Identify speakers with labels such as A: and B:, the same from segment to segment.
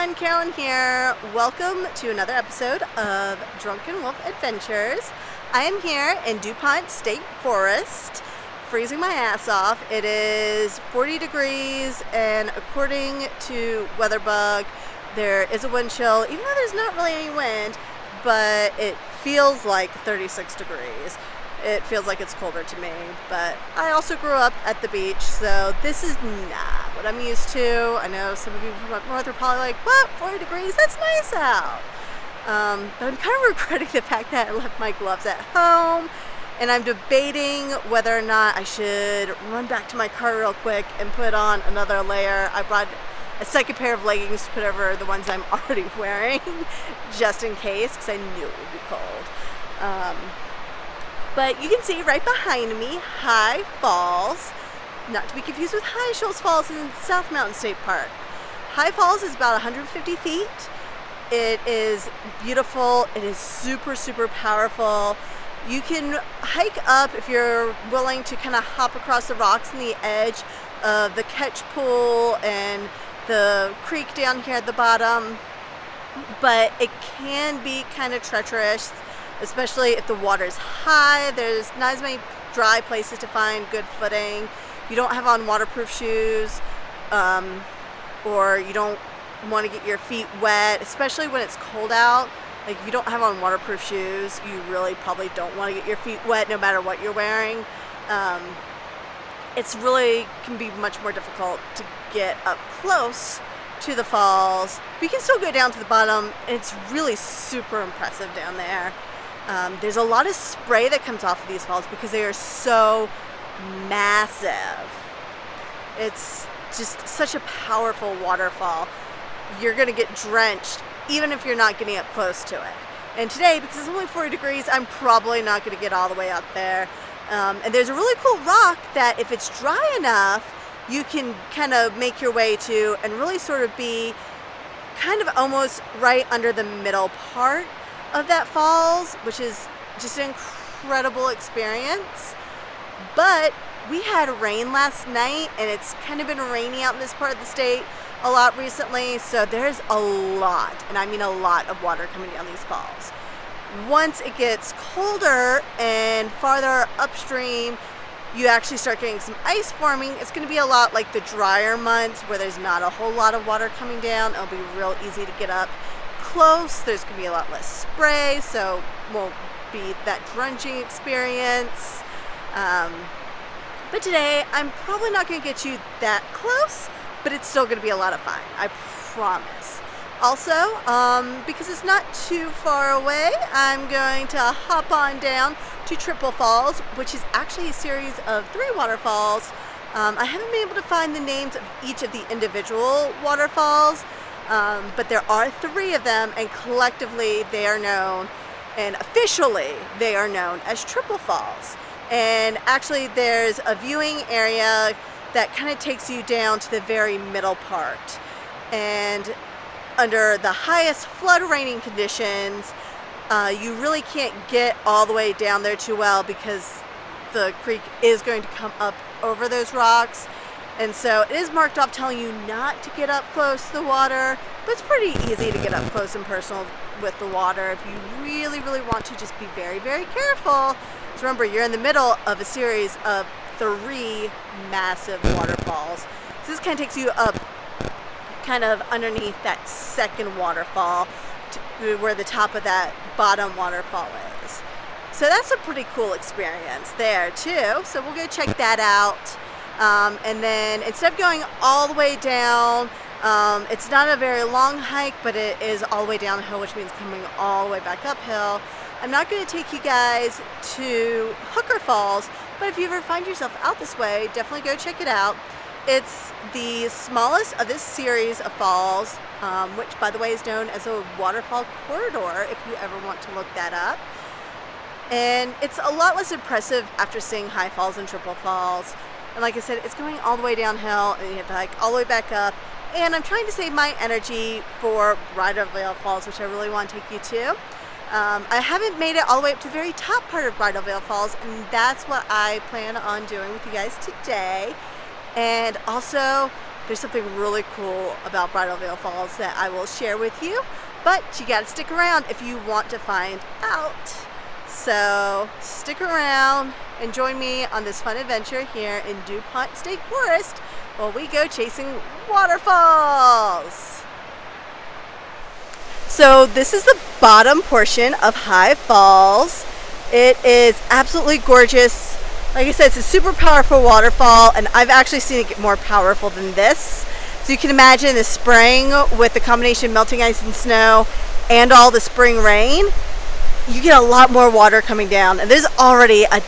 A: everyone, Carolyn here. Welcome to another episode of Drunken Wolf Adventures. I am here in DuPont State Forest, freezing my ass off. It is 40 degrees, and according to WeatherBug, there is a wind chill, even though there's not really any wind, but it feels like 36 degrees. It feels like it's colder to me, but I also grew up at the beach, so this is not what I'm used to. I know some of you from up north are probably like, what, 40 degrees? That's nice out. But I'm kind of regretting the fact that I left my gloves at home, and I'm debating whether or not I should run back to my car real quick and put on another layer. I brought a second pair of leggings to put over the ones I'm already wearing, just in case, because I knew it would be cold. But you can see right behind me, High Falls, not to be confused with High Shoals Falls in South Mountain State Park. High Falls is about 150 feet. It is beautiful. It is super, super powerful. You can hike up if you're willing to kind of hop across the rocks on the edge of the catch pool and the creek down here at the bottom, but it can be kind of treacherous, especially if the water's high. There's not as many dry places to find good footing. You don't have on waterproof shoes, or you don't want to get your feet wet, especially when it's cold out. Like, if you don't have on waterproof shoes, you really probably don't want to get your feet wet no matter what you're wearing. It's really can be much more difficult to get up close to the falls. But you can still go down to the bottom, and it's really super impressive down there. There's a lot of spray that comes off of these falls because they are so massive. It's just such a powerful waterfall. You're going to get drenched even if you're not getting up close to it. And today, because it's only 40 degrees, I'm probably not going to get all the way up there. And there's a really cool rock that if it's dry enough, you can kind of make your way to and really sort of be kind of almost right under the middle part of that falls, which is just an incredible experience. But we had rain last night, and it's kind of been rainy out in this part of the state a lot recently, so there's a lot, and I mean a lot of water coming down these falls. Once it gets colder and farther upstream, you actually start getting some ice forming. It's going to be a lot like the drier months where there's not a whole lot of water coming down. It'll be real easy to get up close. There's going to be a lot less spray, so won't be that drenching experience. But today, I'm probably not going to get you that close, but it's still going to be a lot of fun, I promise. Also, because it's not too far away, I'm going to hop on down to Triple Falls, which is actually a series of 3 waterfalls. I haven't been able to find the names of each of the individual waterfalls, but there are 3 of them, and collectively they are known, and officially they are known as Triple Falls. And actually there's a viewing area that kind of takes you down to the very middle part. And under the highest flood raining conditions, you really can't get all the way down there too well because the creek is going to come up over those rocks. And so it is marked off telling you not to get up close to the water, but it's pretty easy to get up close and personal with the water if you really, really want to. Just be very, very careful. So remember, you're in the middle of a series of 3 massive waterfalls. So this kind of takes you up kind of underneath that second waterfall to where the top of that bottom waterfall is. So that's a pretty cool experience there too. So we'll go check that out. And then instead of going all the way down, it's not a very long hike, but it is all the way downhill, which means coming all the way back uphill. I'm not going to take you guys to Hooker Falls, but if you ever find yourself out this way, definitely go check it out. It's the smallest of this series of falls, which by the way is known as a waterfall corridor if you ever want to look that up. And it's a lot less impressive after seeing High Falls and Triple Falls. And like I said, it's going all the way downhill, and you have to hike all the way back up. And I'm trying to save my energy for Bridal Falls, which I really want to take you to. I haven't made it all the way up to the very top part of Bridal Falls, and that's what I plan on doing with you guys today. And also, there's something really cool about Bridal Falls that I will share with you, but you gotta stick around if you want to find out. So stick around and join me on this fun adventure here in DuPont State Forest while we go chasing waterfalls. So this is the bottom portion of High Falls. It is absolutely gorgeous. Like I said, it's a super powerful waterfall, and I've actually seen it get more powerful than this. So you can imagine the spring with the combination of melting ice and snow and all the spring rain, you get a lot more water coming down, and there's already a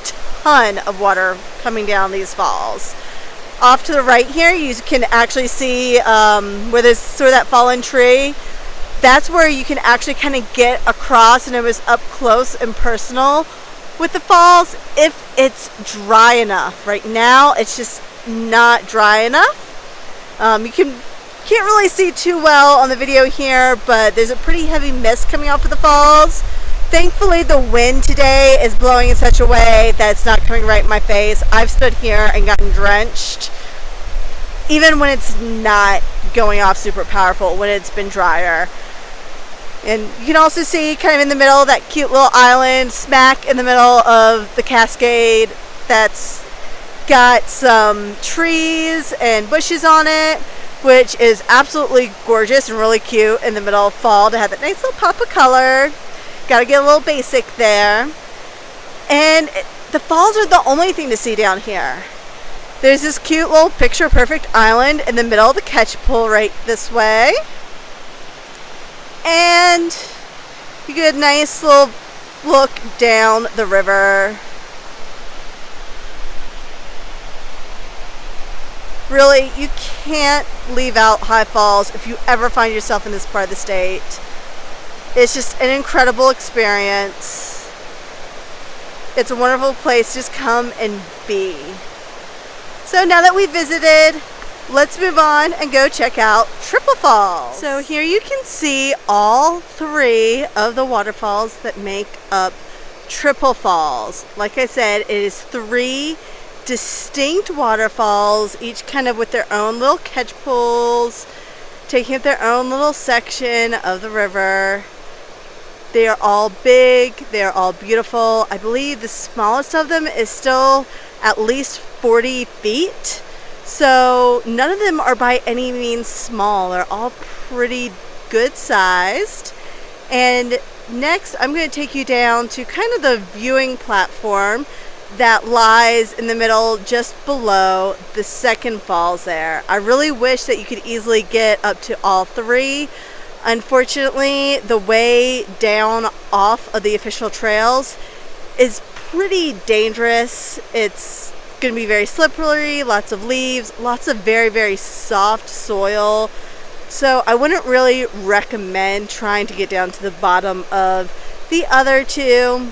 A: ton of water coming down these falls. Off to the right here, you can actually see where there's sort of that fallen tree. That's where you can actually kind of get across, and it was up close and personal with the falls if it's dry enough. Right now, it's just not dry enough. You can't really see too well on the video here, but there's a pretty heavy mist coming off of the falls. Thankfully, the wind today is blowing in such a way that it's not coming right in my face. I've stood here and gotten drenched, even when it's not going off super powerful, when it's been drier. And you can also see kind of in the middle of that cute little island, smack in the middle of the cascade, that's got some trees and bushes on it, which is absolutely gorgeous and really cute in the middle of fall to have that nice little pop of color. Gotta get a little basic there. And the falls are the only thing to see down here. There's this cute little picture perfect island in the middle of the catch pool right this way. And you get a nice little look down the river. Really, you can't leave out High Falls if you ever find yourself in this part of the state. It's just an incredible experience. It's a wonderful place to just come and be. So now that we visited, let's move on and go check out Triple Falls. So here you can see all three of the waterfalls that make up Triple Falls. Like I said, it is three distinct waterfalls, each kind of with their own little catch pools, taking up their own little section of the river. They are all big, they are all beautiful. I believe the smallest of them is still at least 40 feet. So none of them are by any means small. They're all pretty good sized. And next I'm going to take you down to kind of the viewing platform that lies in the middle just below the second falls there. I really wish that you could easily get up to all three. Unfortunately, the way down off of the official trails is pretty dangerous. It's going to be very slippery, lots of leaves, lots of very, very soft soil. So I wouldn't really recommend trying to get down to the bottom of the other two.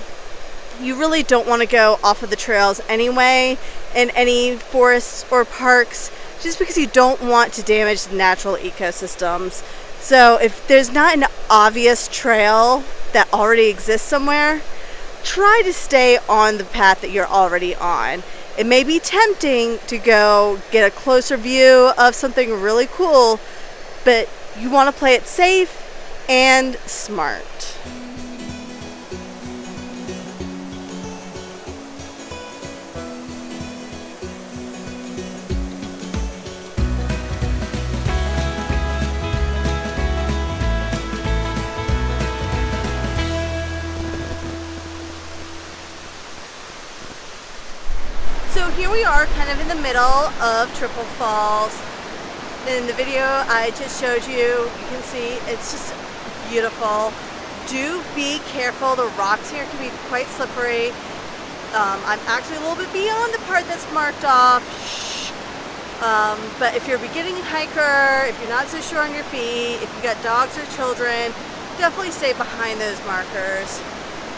A: You really don't want to go off of the trails anyway in any forests or parks, just because you don't want to damage the natural ecosystems. So if there's not an obvious trail that already exists somewhere, try to stay on the path that you're already on. It may be tempting to go get a closer view of something really cool, but you want to play it safe and smart. So here we are kind of in the middle of Triple Falls. In the video I just showed you, you can see it's just beautiful. Do be careful, the rocks here can be quite slippery. I'm actually a little bit beyond the part that's marked off. But if you're a beginning hiker, if you're not so sure on your feet, if you've got dogs or children, definitely stay behind those markers,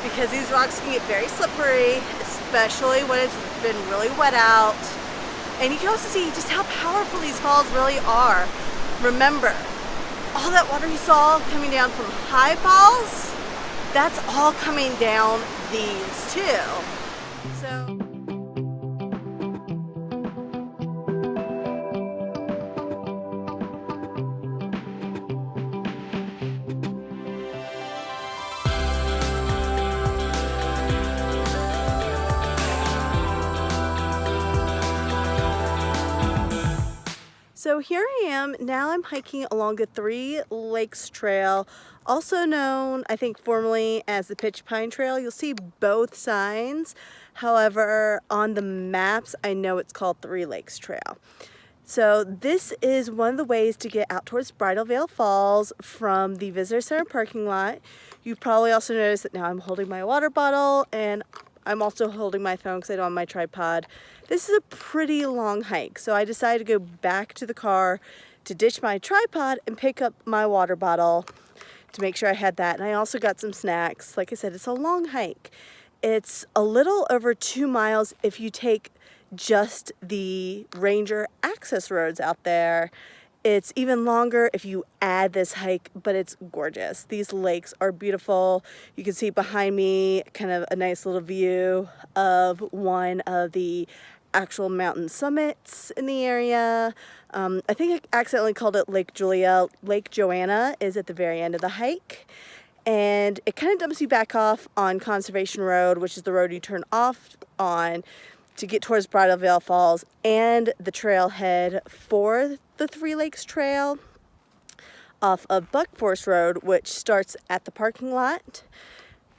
A: because these rocks can get very slippery, especially when it's been really wet out. And you can also see just how powerful these falls really are. Remember, all that water you saw coming down from High Falls, that's all coming down these too. So So here I am, now I'm hiking along the Three Lakes Trail, also known, I think, formally as the Pitch Pine Trail. You'll see both signs. However, on the maps, I know it's called Three Lakes Trail. So this is one of the ways to get out towards Bridal Falls from the Visitor Center parking lot. You've probably also noticed that now I'm holding my water bottle and I'm also holding my phone because I don't have my tripod. This is a pretty long hike, so I decided to go back to the car to ditch my tripod and pick up my water bottle to make sure I had that. And I also got some snacks. Like I said, it's a long hike. It's a little over 2 miles if you take just the ranger access roads out there. It's even longer if you add this hike, but it's gorgeous. These lakes are beautiful. You can see behind me kind of a nice little view of one of the actual mountain summits in the area. I think I accidentally called it Lake Julia. Lake Joanna is at the very end of the hike. And it kind of dumps you back off on Conservation Road, which is the road you turn off on to get towards Bridal Falls, and the trailhead for the Three Lakes Trail off of Buck Forest Road, which starts at the parking lot.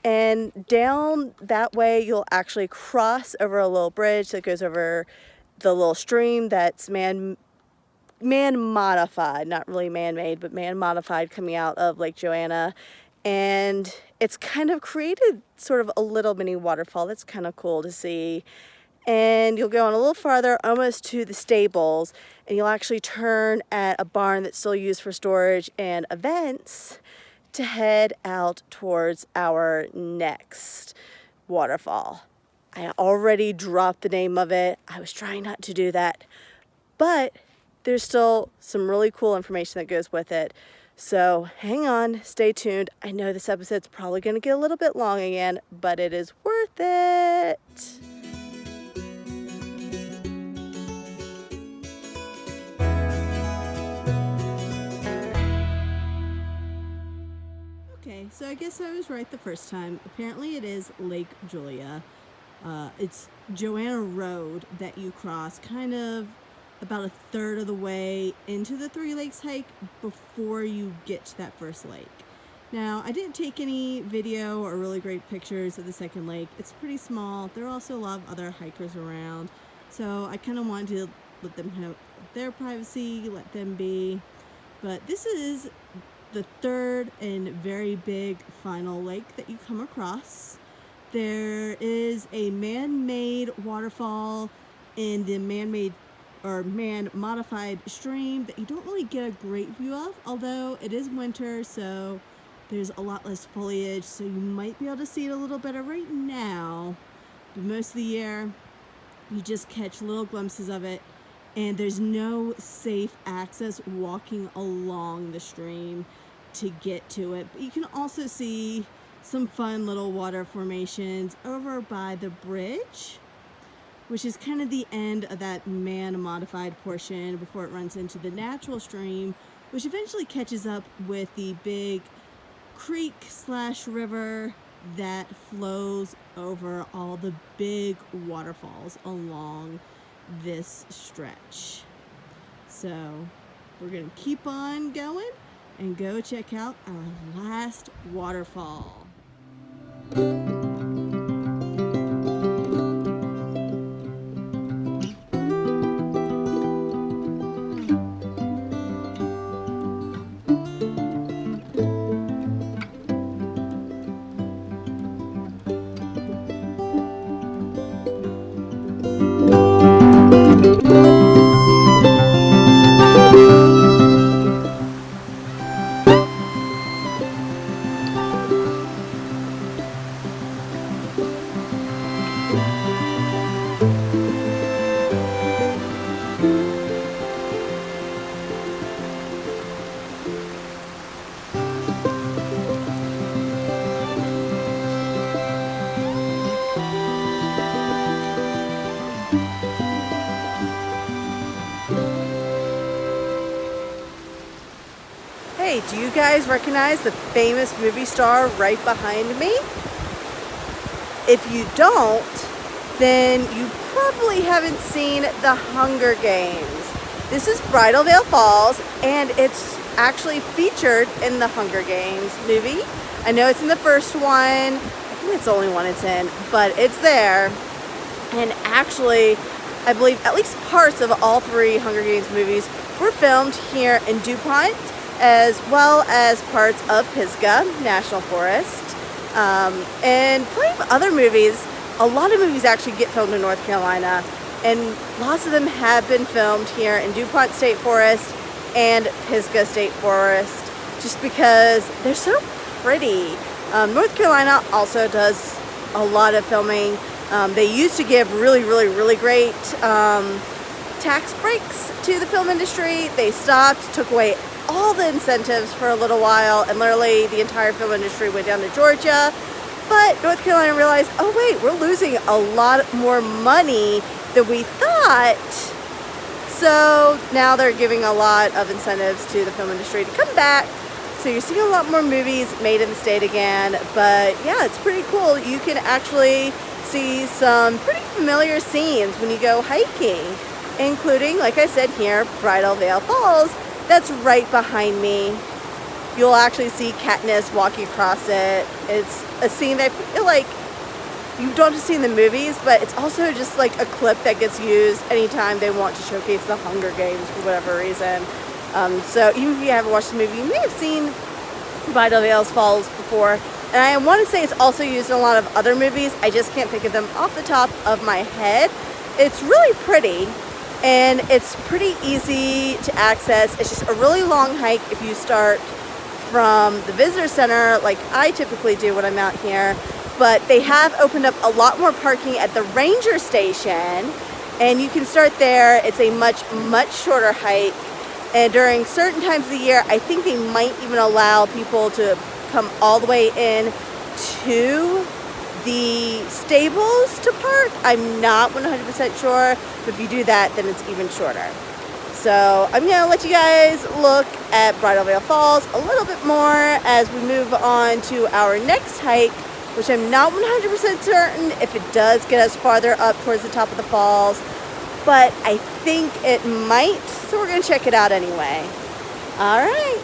A: And down that way, you'll actually cross over a little bridge that goes over the little stream that's man-modified, not really man-made, but man-modified, coming out of Lake Joanna. And it's kind of created sort of a little mini waterfall that's kind of cool to see. And you'll go on a little farther, almost to the stables, and you'll actually turn at a barn that's still used for storage and events to head out towards our next waterfall. I already dropped the name of it. I was trying not to do that, but there's still some really cool information that goes with it. So hang on, stay tuned. I know this episode's probably going to get a little bit long again, but it is worth it. Okay, so I guess I was right the first time. Apparently it is Lake Julia. It's Joanna Road that you cross kind of about a third of the way into the Three Lakes hike before you get to that first lake. Now, I didn't take any video or really great pictures of the second lake. It's pretty small. There are also a lot of other hikers around. So I kind of wanted to let them have their privacy, let them be. But this is the third and very big final lake that you come across. There is a man-made waterfall in the man-made or man-modified stream that you don't really get a great view of, although it is winter, so there's a lot less foliage, so you might be able to see it a little better right now. But most of the year, you just catch little glimpses of it, and there's no safe access walking along the stream to get to it. But you can also see some fun little water formations over by the bridge, which is kind of the end of that man-modified portion before it runs into the natural stream, which eventually catches up with the big creek/river that flows over all the big waterfalls along this stretch. So we're gonna keep on going and go check out our last waterfall. Hey, do you guys recognize the famous movie star right behind me? If you don't, then you probably haven't seen The Hunger Games. This is Bridal Falls, and it's actually featured in the Hunger Games movie. I know it's in the first one. I think it's the only one it's in, but it's there. And actually, I believe at least parts of all 3 Hunger Games movies were filmed here in DuPont, as well as parts of Pisgah National Forest. And plenty of other movies. A lot of movies actually get filmed in North Carolina, and lots of them have been filmed here in DuPont State Forest and Pisgah State Forest, just because they're so pretty. North Carolina also does a lot of filming. They used to give really great tax breaks to the film industry. They stopped, took away all the incentives for a little while, and literally the entire film industry went down to Georgia. But North Carolina realized, oh wait, we're losing a lot more money than we thought. So now they're giving a lot of incentives to the film industry to come back. So you're seeing a lot more movies made in the state again. But yeah, it's pretty cool. You can actually see some pretty familiar scenes when you go hiking, including, like I said here, Bridal Falls. That's right behind me. You'll actually see Katniss walking across it. It's a scene that I feel like you don't just see in the movies, but it's also just like a clip that gets used anytime they want to showcase the Hunger Games for whatever reason. So even if you haven't watched the movie, you may have seen Bridal Falls before. And I want to say it's also used in a lot of other movies. I just can't think of them off the top of my head. It's really pretty, and it's pretty easy to access. It's just a really long hike if you start from the visitor center, like I typically do when I'm out here. But they have opened up a lot more parking at the ranger station, and you can start there. It's a much shorter hike, and during certain times of the year, I think they might even allow people to come all the way in to the stables to park. I'm not 100% sure, but if you do that, then it's even shorter. So I'm gonna let you guys look at Bridal Falls a little bit more as we move on to our next hike, which I'm not 100% certain if it does get us farther up towards the top of the falls, but I think it might, so we're gonna check it out anyway. All right.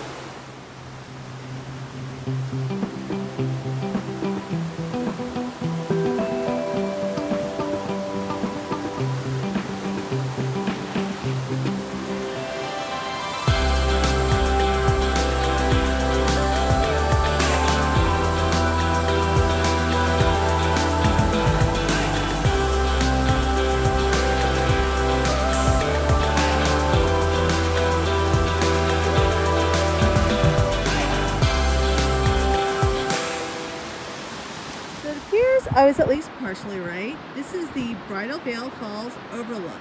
A: I was at least partially right. This is the Bridal Falls Overlook.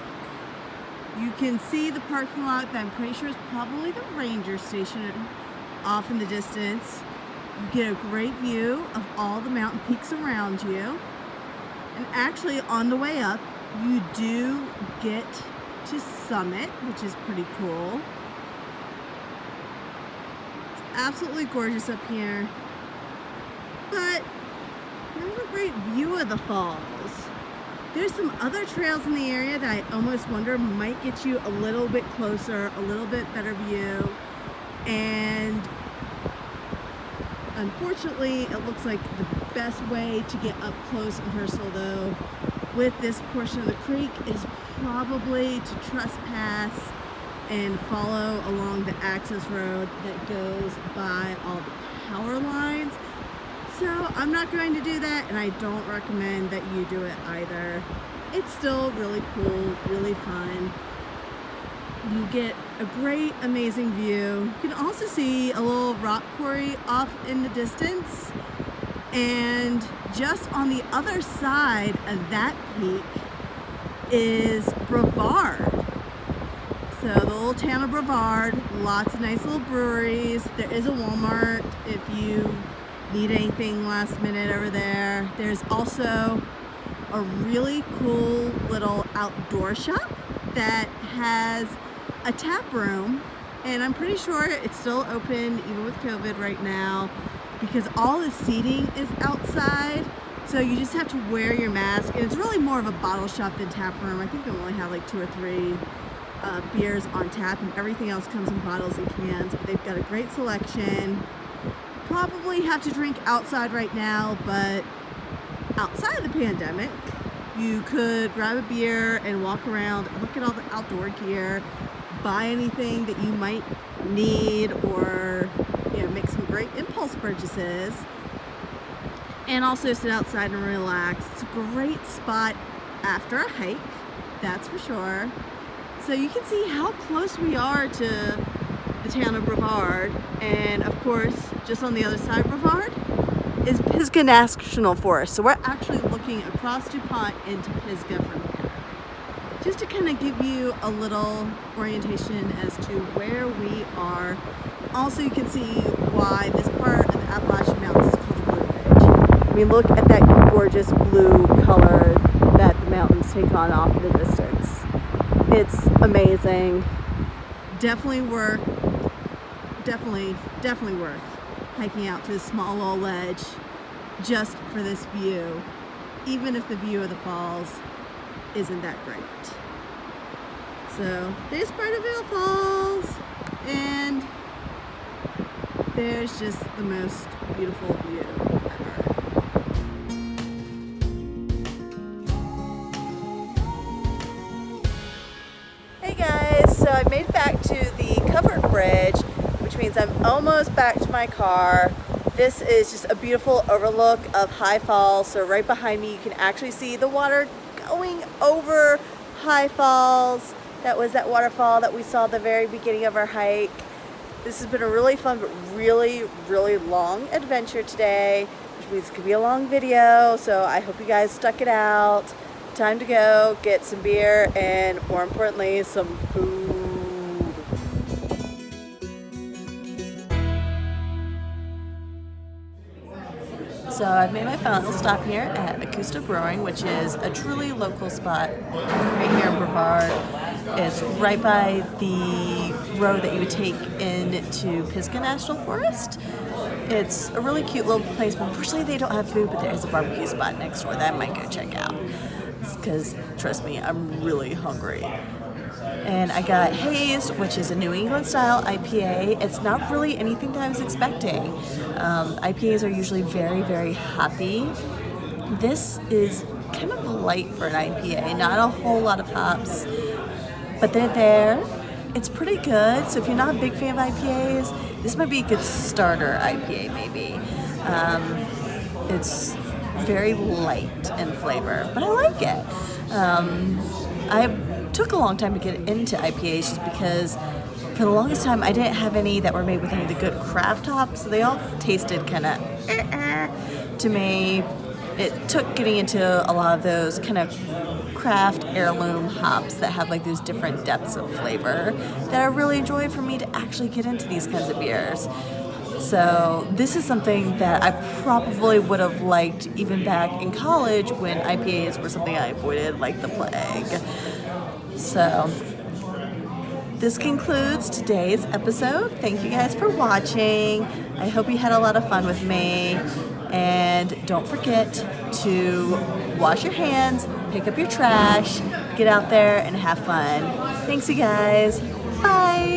A: You can see the parking lot that I'm pretty sure is probably the ranger station off in the distance. You get a great view of all the mountain peaks around you. And actually on the way up, you do get to summit, which is pretty cool. It's absolutely gorgeous up here. But there's a great view of the falls. There's some other trails in the area that I almost wonder might get you a little bit closer, a little bit better view. And unfortunately, it looks like the best way to get up close and personal though with this portion of the creek is probably to trespass and follow along the access road that goes by all the power lines. So I'm not going to do that, and I don't recommend that you do it either. It's still really cool, really fun. You get a great, amazing view. You can also see a little rock quarry off in the distance. And just on the other side of that peak is Brevard. So the little town of Brevard, lots of nice little breweries. There is a Walmart if you need anything last minute over there. There's also a really cool little outdoor shop that has a tap room, and I'm pretty sure it's still open even with COVID right now because all the seating is outside, so you just have to wear your mask, and it's really more of a bottle shop than tap room. I think they only have like 2 or 3 beers on tap, and everything else comes in bottles and cans. But they've got a great selection. Probably have to drink outside right now, but outside of the pandemic, you could grab a beer and walk around, look at all the outdoor gear, buy anything that you might need, or make some great impulse purchases, and also sit outside and relax. It's a great spot after a hike, that's for sure. So you can see how close we are to the town of Brevard, and of course just on the other side of Brevard is Pisgah National Forest. So we're actually looking across DuPont into Pisgah from here, just to kind of give you a little orientation as to where we are. Also, you can see why this part of the Appalachian Mountains is called the Blue Ridge. I mean, look at that gorgeous blue color that the mountains take on off in the distance. It's amazing. Definitely worth hiking out to this small little ledge just for this view, even if the view of the falls isn't that great. So there's Bridal Falls, and there's just the most beautiful view ever. Hey guys, so I made it back to the covered bridge, which means I'm almost back to my car. This is just a beautiful overlook of High Falls. So right behind me you can actually see the water going over High Falls. That was that waterfall that we saw at the very beginning of our hike. This has been a really fun but really long adventure today, which means it could be a long video, so I hope you guys stuck it out. Time to go get some beer and, more importantly, some food. So I've made my final stop here at Asahi Brewing, which is a truly local spot right here in Brevard. It's right by the road that you would take into Pisgah National Forest. It's a really cute little place, but unfortunately they don't have food, but there is a barbecue spot next door that I might go check out. Because, trust me, I'm really hungry. And I got Haze, which is a New England style IPA. It's not really anything that I was expecting. IPAs are usually very hoppy. This is kind of light for an IPA, not a whole lot of hops, but they're there. It's pretty good. So if you're not a big fan of IPAs, this might be a good starter IPA maybe. It's very light in flavor, but I like it. I took a long time to get into IPAs just because for the longest time I didn't have any that were made with any of the good craft hops, so they all tasted kind of to me. It took getting into a lot of those kind of craft heirloom hops that have like those different depths of flavor that I really enjoy for me to actually get into these kinds of beers. So this is something that I probably would have liked even back in college when IPAs were something I avoided like the plague. So this concludes today's episode. Thank you guys for watching. I hope you had a lot of fun with me. And don't forget to wash your hands, pick up your trash, get out there and have fun. Thanks you guys. Bye.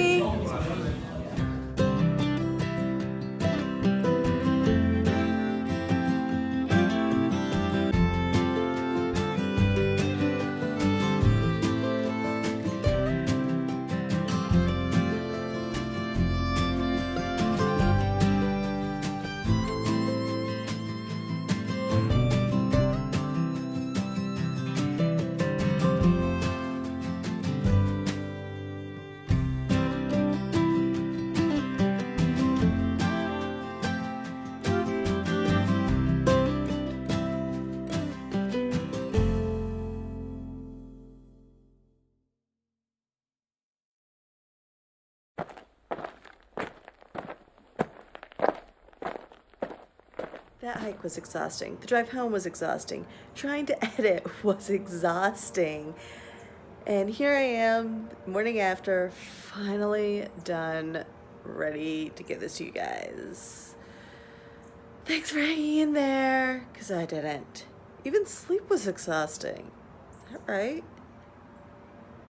A: That hike was exhausting. The drive home was exhausting. Trying to edit was exhausting. And here I am, morning after, finally done, ready to give this to you guys. Thanks for hanging in there, because I didn't. Even sleep was exhausting. Is that right?